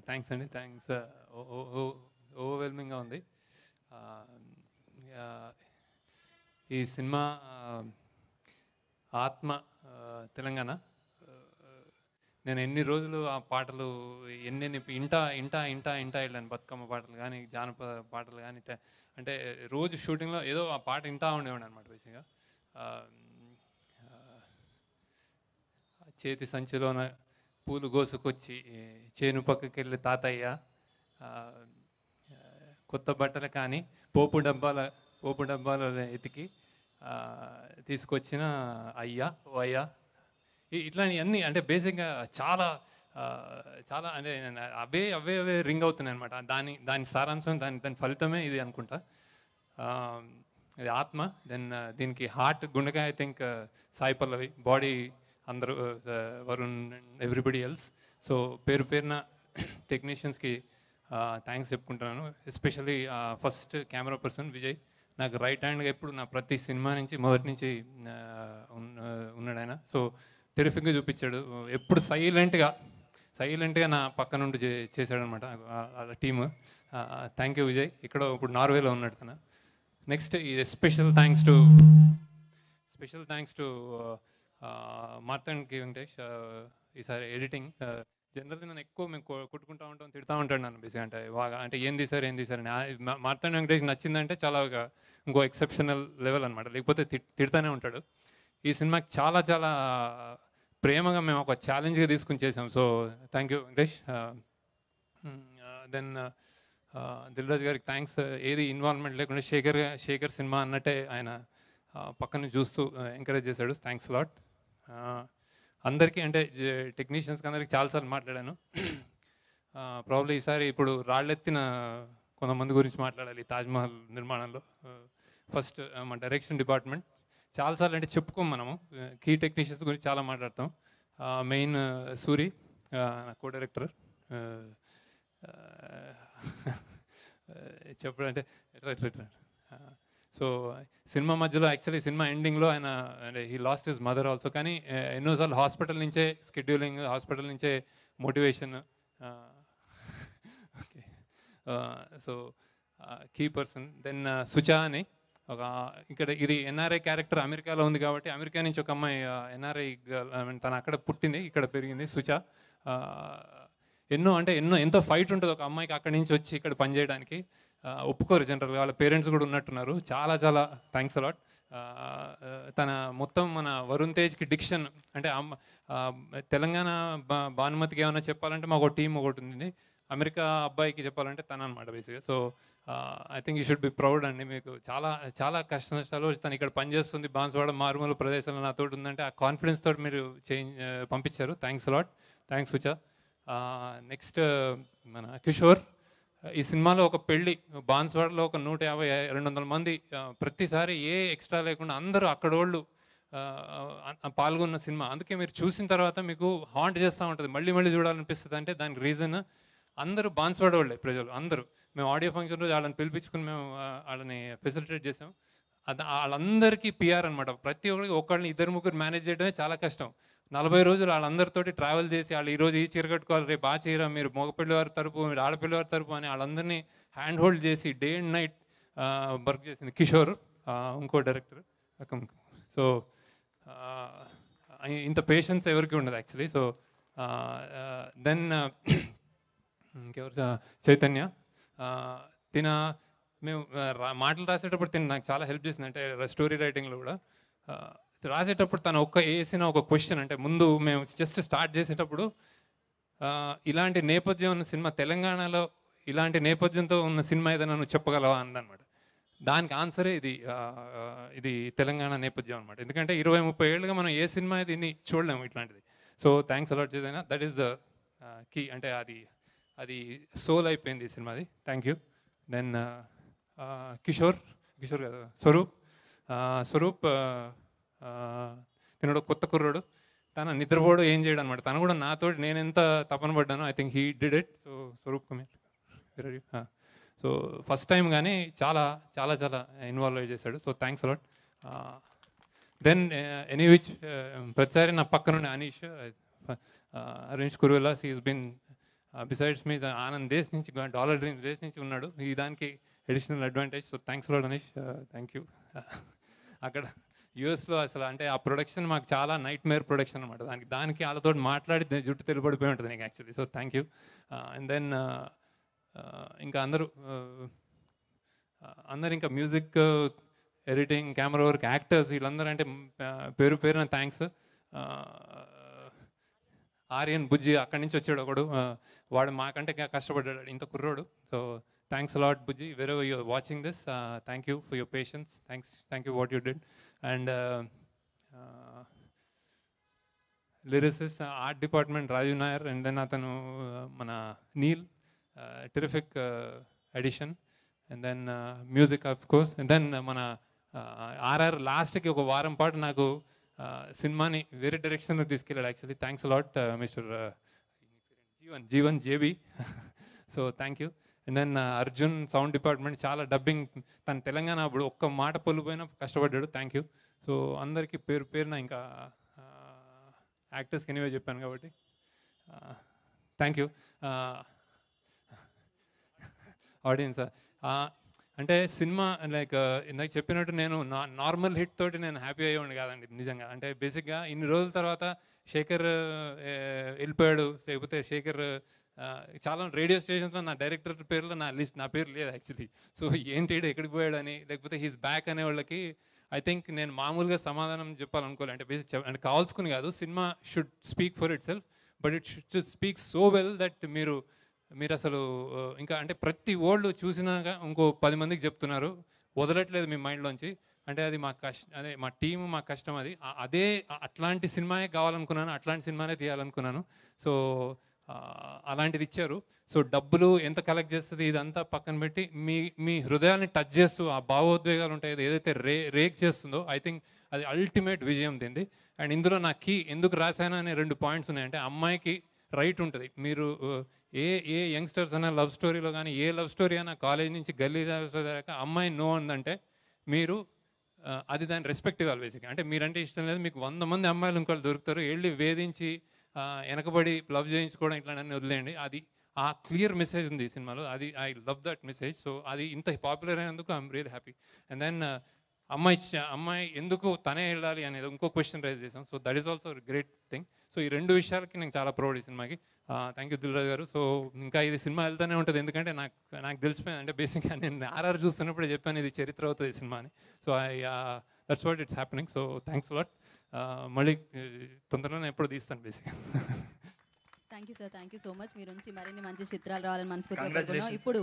Thanks అండి. Thanks. ఓవర్వెల్మింగ్గా ఉంది. ఈ సినిమా ఆత్మ తెలంగాణ. నేను ఎన్ని రోజులు ఆ పాటలు ఎన్నెన్ని ఇంటా ఇంటా ఇంటా ఇంటా వెళ్ళాను. బతుకమ్మ పాటలు కానీ, జానపద పాటలు కానీ, అంటే రోజు షూటింగ్లో ఏదో ఆ పాట ఇంటా ఉండేవాడు అనమాట. బేసిక్గా చేతి సంచిలోన పూలు గోసుకొచ్చి చేను పక్కకి వెళ్ళి తాతయ్య, కొత్త బట్టలు కానీ పోపు డబ్బాల ఎతికి తీసుకొచ్చిన అయ్యా ఓ అయ్యా, ఇట్లాంటివన్నీ అంటే బేసిక్గా చాలా చాలా అంటే అవే అవే అవే రింగ్ అవుతున్నాయి అనమాట. దాని సారాంశం, దాని ఫలితమే ఇది అనుకుంటా. ఇది ఆత్మ. దెన్ దీనికి హార్ట్ గుండెకాయ, I think Sai Pallavi, body అందరూ Varun and everybody else. So పేరున టెక్నీషియన్స్కి థ్యాంక్స్ చెప్పుకుంటున్నాను. Especially first camera person Vijay, నాకు రైట్ హ్యాండ్గా ఎప్పుడు నా ప్రతి సినిమా నుంచి మొదటి నుంచి ఉన్నాడు ఆయన. సో టెరిఫిక్గా చూపించాడు. ఎప్పుడు సైలెంట్గా నా పక్క నుండి చేశాడనమాట వాళ్ళ టీము. Thank you Vijay. ఇక్కడ ఇప్పుడు నార్వేలో ఉన్నాడు తన. నెక్స్ట్ ఈ స్పెషల్ థ్యాంక్స్ టు మార్తాండ్ కి వెంకటేష్. ఈసారి ఎడిటింగ్ జనరల్గా నన్ను ఎక్కువ మేము కొట్టుకుంటూ ఉంటాం, తిడుతూ ఉంటాడు నన్ను బేసిక్గా. అంటే బాగా అంటే ఏం తీసారు అని. మార్తాండ్ వెంకటేష్ నచ్చిందంటే చాలా ఇంకో ఎక్సెప్షనల్ లెవెల్ అనమాట. లేకపోతే తిడుతూనే ఉంటాడు. ఈ సినిమాకి చాలా చాలా ప్రేమగా మేము ఒక ఛాలెంజ్గా తీసుకుని చేసాం. So thank you Venkatesh. Then Dil Raju గారికి థ్యాంక్స్. ఏది ఇన్వాల్వ్మెంట్ లేకుండా శేఖర్ సినిమా అన్నట్టే ఆయన పక్కన చూస్తూ ఎంకరేజ్ చేశాడు. Thanks lot. అందరికీ అంటే టెక్నీషియన్స్కి అందరికీ చాలాసార్లు మాట్లాడాను. ప్రాబ్లీ ఈసారి ఇప్పుడు రాళ్ళెత్తిన కొంతమంది గురించి మాట్లాడాలి తాజ్మహల్ నిర్మాణంలో. ఫస్ట్ మన డైరెక్షన్ డిపార్ట్మెంట్ చాలాసార్లు అంటే చెప్పుకోం మనము, కీ టెక్నీషియన్స్ గురించి చాలా మాట్లాడతాం. Main Suri co director. చెప్పడంటే సో సినిమా మధ్యలో యాక్చువల్లీ సినిమా ఎండింగ్లో ఆయన అంటే he lost his mother also. కానీ ఎన్నోసార్లు హాస్పిటల్ నుంచే స్కెడ్యూలింగ్, హాస్పిటల్ నుంచే motivation. Okay, so key person. Then Sucha అని ఒక ఇక్కడ ఇది ఎన్ఆర్ఐ క్యారెక్టర్, అమెరికాలో ఉంది కాబట్టి అమెరికా నుంచి ఒక అమ్మాయి ఎన్ఆర్ఐ తను అక్కడ పుట్టింది, ఇక్కడ పెరిగింది సుచా. ఎంతో ఫైట్ ఉంటుంది ఒక అమ్మాయికి అక్కడి నుంచి వచ్చి ఇక్కడ పనిచేయడానికి. ఒప్పుకోరు జనరల్గా, వాళ్ళ పేరెంట్స్ కూడా ఉన్నట్టున్నారు. చాలా చాలా థ్యాంక్స్ అలాట్. తన మొత్తం మన వరుణ్ తేజ్కి డిక్షన్ అంటే తెలంగాణ భానుమతికి ఏమైనా చెప్పాలంటే మాకు టీం ఒకటి ఉంది, అమెరికా అబ్బాయికి చెప్పాలంటే తన అనమాట బేసిక్గా. So I think you should be proud అండి. మీకు చాలా చాలా కష్ట నష్టాలు తను ఇక్కడ పనిచేస్తుంది, బాన్స్వాడ మారుమూల ప్రదేశంలో నాతో ఉందంటే ఆ కాన్ఫిడెన్స్ తోటి మీరు పంపించారు. Thanks a lot. థ్యాంక్స్ సుచా. నెక్స్ట్ మన కిషోర్. ఈ సినిమాలో ఒక పెళ్ళి, బాన్స్వాడలో ఒక 150-200 మంది, ప్రతిసారి ఏ ఎక్స్ట్రా లేకుండా అందరూ అక్కడోళ్ళు పాల్గొన్న సినిమా. అందుకే మీరు చూసిన తర్వాత మీకు హాంట్ చేస్తూ ఉంటుంది, మళ్ళీ మళ్ళీ చూడాలనిపిస్తుంది. అంటే దానికి రీజన్ అందరూ బాన్స్వాడ వాళ్ళే ప్రజలు అందరూ. మేము ఆడియో ఫంక్షన్ రోజు వాళ్ళని పిలిపించుకుని మేము వాళ్ళని ఫెసిలిటేట్ చేసాం. వాళ్ళందరికీ పిఆర్ అనమాట. ప్రతి ఒక్కరికి ఒకళ్ళని 2-3 మేనేజ్ చేయడమే చాలా కష్టం. 40 రోజులు వాళ్ళందరితోటి ట్రావెల్ చేసి వాళ్ళు ఈరోజు ఈ చీర కట్టుకోవాలి, రేపు ఆ చీర, మీరు మగపిల్లవారి తరపు, మీరు ఆడపిల్లవారి తరపు అని వాళ్ళందరినీ హ్యాండ్ హోల్డ్ చేసి డే అండ్ నైట్ వర్క్ చేసింది కిషోర్, ఇంకో డైరెక్టర్. సో ఇంత పేషెన్స్ ఎవరికి ఉండదు యాక్చువల్లీ. సో దెన్ ఇంకెవరు, చైతన్య. మేము మాటలు రాసేటప్పుడు నాకు చాలా హెల్ప్ చేసింది, అంటే స్టోరీ రైటింగ్లో కూడా. రాసేటప్పుడు తను వేసిన ఒక క్వశ్చన్, అంటే ముందు మేము జస్ట్ స్టార్ట్ చేసేటప్పుడు ఇలాంటి నేపథ్యం ఉన్న సినిమా, తెలంగాణలో ఇలాంటి నేపథ్యంతో ఉన్న సినిమా ఏదైనా నువ్వు చెప్పగలవా అందనమాట. దానికి ఆన్సరే ఇది తెలంగాణ నేపథ్యం అనమాట. ఎందుకంటే 20-30 ఏళ్ళుగా మనం ఏ సినిమా దీన్ని చూడలేము ఇట్లాంటిది. సో థ్యాంక్స్ అలాట్ చేసైనా, దట్ ఈస్ ద కీ. అంటే అది సోల్ అయిపోయింది ఈ సినిమాది. Thank you. దెన్ కిషోర్ కదా, స్వరూప్ తినడు కొత్త కుర్రోడు, తన నిద్రపోడు ఏం చేయడం అనమాట. తను కూడా నాతో నేను ఎంత తపన పడ్డానో I think he did it. So Swaroop so first time కానీ చాలా చాలా చాలా ఇన్వాల్వ్ అయ్యి చేశాడు. So thanks a lot. Then any which ప్రతిసారి నా పక్కనుండే Anish Kuruvella, he is been besides me Anand days నుంచి డాలర్ డ్రీమ్స్ దేశ్ నుంచి ఉన్నాడు, ఈ దానికి additional advantage. So thanks lot Anish, thank you. అక్కడ యూఎస్లో అసలు అంటే ఆ ప్రొడక్షన్ మాకు చాలా నైట్ మేర్ ప్రొడక్షన్ అనమాట, దానికి వాళ్ళతో మాట్లాడి జుట్టు తెలుపడిపోయి ఉంటుంది నీకు actually. So thank you. And then ఇంకా అందరూ ఇంకా music, editing, camera work, actors, వీళ్ళందరూ అంటే పేరు పేరున థ్యాంక్స్. ఆర్యన్ బుజ్జి అక్కడి నుంచి వచ్చాడు ఒకడు, వాడు మాకంటే కష్టపడ్డాడు, ఇంత కుర్రోడు. So thanks a lot Bujji, wherever you watching this, thank you for your patience, thank you what you did. And lyricists art department Rajeev Nair, and then అతను మన Neel, terrific edition. And then music of course. And then మన RR లాస్ట్కి ఒక వారం పాటు నాకు సినిమాని వేరే డైరెక్షన్లో తీసుకెళ్ళాడు actually. Thanks a lot mister Jeevan JB. So thank you. And then Arjun sound department, చాలా డబ్బింగ్, తన తెలంగాణ అప్పుడు ఒక్క మాట పొల్లిపోయినా కష్టపడ్డాడు, థ్యాంక్ యూ. సో అందరికీ పేరు పేరున, ఇంకా యాక్టర్స్కి ఎనీవే చెప్పాను కాబట్టి థ్యాంక్ యూ. ఆడియన్స్ అంటే సినిమా లైక్ ఇందాక చెప్పినట్టు నేను నార్మల్ హిట్ తోటి నేను హ్యాపీ అయ్యేవాడిని కాదండి నిజంగా. అంటే బేసిక్గా ఇన్ని రోజుల తర్వాత శేఖర్ వెళ్ళిపోయాడు, లేకపోతే శేఖర్ చాలా రేడియో స్టేషన్స్లో నా డైరెక్టర్ పేరులో నా పేరు లేదు యాక్చువల్లీ. సో ఏంటి ఎక్కడికి పోయాడు అని, లేకపోతే హీస్ బ్యాక్ అనే వాళ్ళకి ఐ థింక్ నేను మామూలుగా సమాధానం చెప్పాలనుకోవాలి. అంటే బేసిక్ అంటే కావాల్సుకుని కాదు, cinema should speak for it self, but it should speak so well that మీరు అసలు ఇంకా అంటే ప్రతి ఓల్డ్ చూసినాక ఇంకో 10 మందికి చెప్తున్నారు, వదలట్లేదు మీ మైండ్లోంచి. అంటే అది మా అదే మా టీము, మా కష్టం అది. అదే అట్లాంటి సినిమాయే కావాలనుకున్నాను, అట్లాంటి సినిమానే తీయాలనుకున్నాను. సో అలాంటిది ఇచ్చారు. సో డబ్బులు ఎంత కలెక్ట్ చేస్తుంది ఇదంతా పక్కన పెట్టి మీ హృదయాన్ని టచ్ చేస్తూ ఆ భావోద్వేగాలు ఉంటాయి, ఏదైతే రేక్ చేస్తుందో ఐ థింక్ అది అల్టిమేట్ విజయం తింది. అండ్ ఇందులో నా కీ ఎందుకు రాశాను అనే 2 పాయింట్స్ ఉన్నాయి. అంటే అమ్మాయికి రైట్ ఉంటుంది, మీరు ఏ యంగ్స్టర్స్ అయినా లవ్ స్టోరీలో కానీ, ఏ లవ్ స్టోరీ అయినా కాలేజ్ నుంచి గల్లీ దాకా అమ్మాయి నో ఉందంటే మీరు అది దాన్ని రెస్పెక్ట్ ఇవ్వాలి బేసిక్గా. అంటే మీరంటే ఇష్టం లేదు, మీకు 100 మంది అమ్మాయిలు ఇంకోళ్ళు దొరుకుతారు, వెళ్ళి వేధించి వెనకబడి లవ్ చేయించుకోవడం ఇట్లాంటివన్నీ వదిలేయండి. అది ఆ క్లియర్ మెసేజ్ ఉంది ఈ సినిమాలో, అది I love that message. So అది ఇంత పాపులర్ అయినందుకు I'm real happy. And then అమ్మాయి ఎందుకు తనే వెళ్ళాలి అనేది ఇంకో క్వశ్చన్ రైజ్ చేసాం. So that is also great thing. So ఈ 2 విషయాలకి నేను చాలా ప్రౌడ్ ఈ సినిమాకి. థ్యాంక్ యూ దిల్ రాజు గారు. సో ఇంకా ఇది సినిమా వెళ్తూనే ఉంటుంది, ఎందుకంటే నాకు తెలిసిపోయింది. అంటే బేసిక్గా నేను ఆర్ఆర్ చూస్తున్నప్పుడే చెప్పాను ఇది చరిత్ర అవుతుంది ఈ సినిమా అని. So that's what it's happening. So thanks lot. మళ్ళీ తొందరలోనే ఎప్పుడు తీస్తాను బేసిక్గా. Thank you sir, thank you so much. మీ నుంచి మరిన్ని మంచి చిత్రాలు రావాలని మనస్ఫూర్తిగా కోరుకుంటున్నాం. ఇప్పుడు